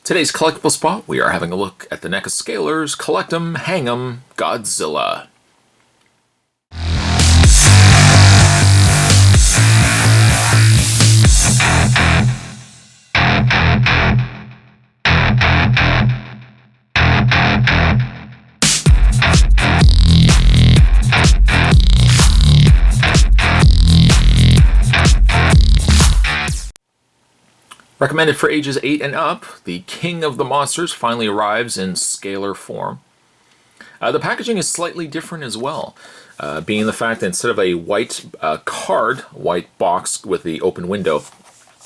Today's collectible spot, we are having a look at the NECA Scalers, Collect 'em, Hang 'em, Godzilla. Recommended for ages 8 and up, the King of the Monsters finally arrives in scalar form. The packaging is slightly different as well, being the fact that instead of a white white box with the open window,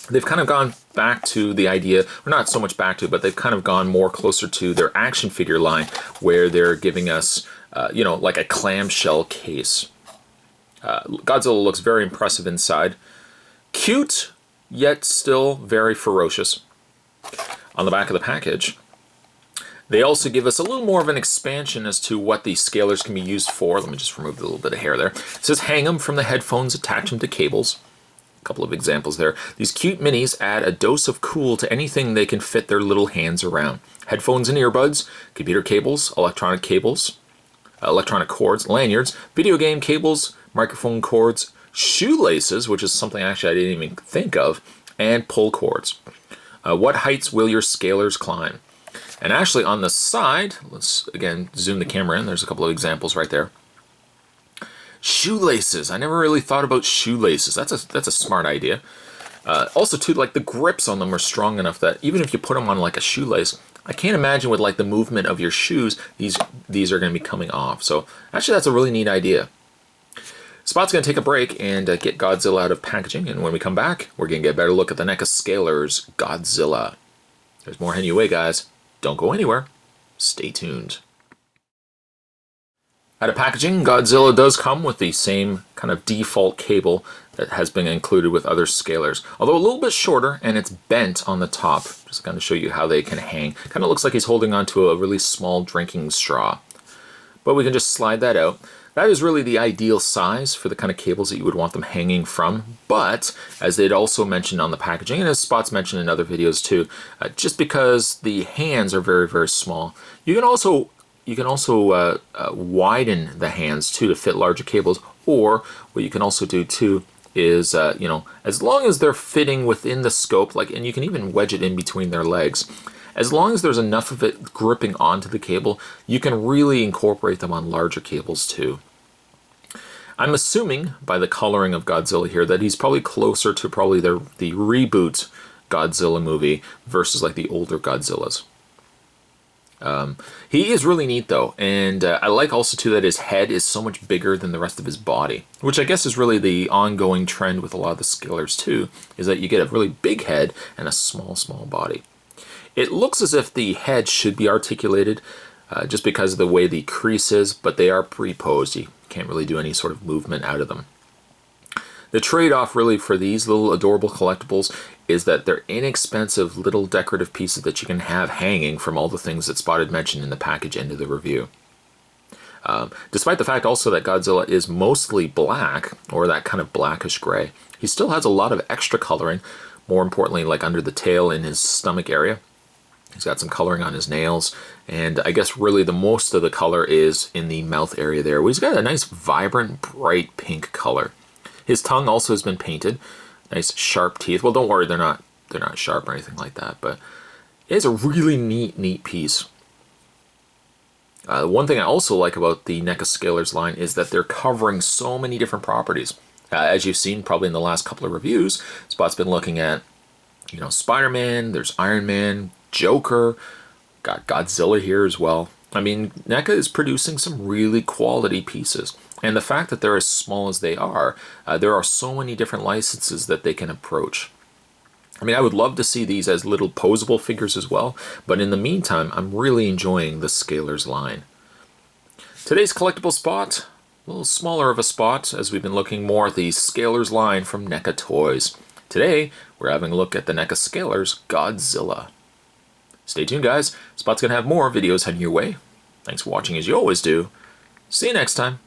they've kind of gone back to the idea, or not so much back to, but they've kind of gone more closer to their action figure line, where they're giving us, like a clamshell case. Godzilla looks very impressive inside. Cute, yet still very ferocious. On the back of the package, they also give us a little more of an expansion as to what these scalers can be used for. Let me just remove a little bit of hair there. It says hang them from the headphones, attach them to cables. A couple of examples there. These cute minis add a dose of cool to anything they can fit their little hands around. Headphones and earbuds, computer cables, electronic cords, lanyards, video game cables, microphone cords, shoelaces, which is something actually I didn't even think of, and pull cords. What heights will your scalers climb? And actually on the side, let's again zoom the camera in, there's a couple of examples right there. Shoelaces, I never really thought about shoelaces. That's a smart idea. Also too, like the grips on them are strong enough that even if you put them on like a shoelace, I can't imagine with like the movement of your shoes, these are going to be coming off. So actually that's a really neat idea. Spot's going to take a break and get Godzilla out of packaging, and when we come back, we're going to get a better look at the NECA Scalers Godzilla. There's more heading your way, guys. Don't go anywhere. Stay tuned. Out of packaging, Godzilla does come with the same kind of default cable that has been included with other scalers, although a little bit shorter, and it's bent on the top. Just going to show you how they can hang. Kind of looks like he's holding onto a really small drinking straw. But we can just slide that out. That is really the ideal size for the kind of cables that you would want them hanging from, but as they'd also mentioned on the packaging, and as Spot's mentioned in other videos too, just because the hands are very, very small, you can also widen the hands too to fit larger cables, or what you can also do too is, as long as they're fitting within the scope, and you can even wedge it in between their legs, as long as there's enough of it gripping onto the cable, you can really incorporate them on larger cables too. I'm assuming by the coloring of Godzilla here that he's probably closer to the reboot Godzilla movie versus like the older Godzillas. He is really neat though, and I like also too that his head is so much bigger than the rest of his body, which I guess is really the ongoing trend with a lot of the scalers too, is that you get a really big head and a small body. It looks as if the head should be articulated just because of the way the crease is, but they are pre-posed. You can't really do any sort of movement out of them. The trade-off really for these little adorable collectibles is that they're inexpensive little decorative pieces that you can have hanging from all the things that Spot had mentioned in the package end of the review. Despite the fact also that Godzilla is mostly black, or that kind of blackish gray, he still has a lot of extra coloring, more importantly like under the tail in his stomach area. He's got some coloring on his nails, and I guess really the most of the color is in the mouth area there. He's got a nice vibrant bright pink color. His tongue also has been painted. Nice sharp teeth. Well, don't worry, they're not sharp or anything like that, but it is a really neat piece. One thing I also like about the NECA Scalers line is that they're covering so many different properties. As you've seen probably in the last couple of reviews, Spot's been looking at, Spider-Man, there's Iron Man, Joker, got Godzilla here as well. I mean, NECA is producing some really quality pieces. And the fact that they're as small as they are, there are so many different licenses that they can approach. I mean, I would love to see these as little posable figures as well, but in the meantime, I'm really enjoying the Scalers line. Today's collectible spot, a little smaller of a spot, as we've been looking more at the Scalers line from NECA Toys. Today, we're having a look at the NECA Scalers Godzilla. Stay tuned, guys. Spot's going to have more videos heading your way. Thanks for watching as you always do. See you next time.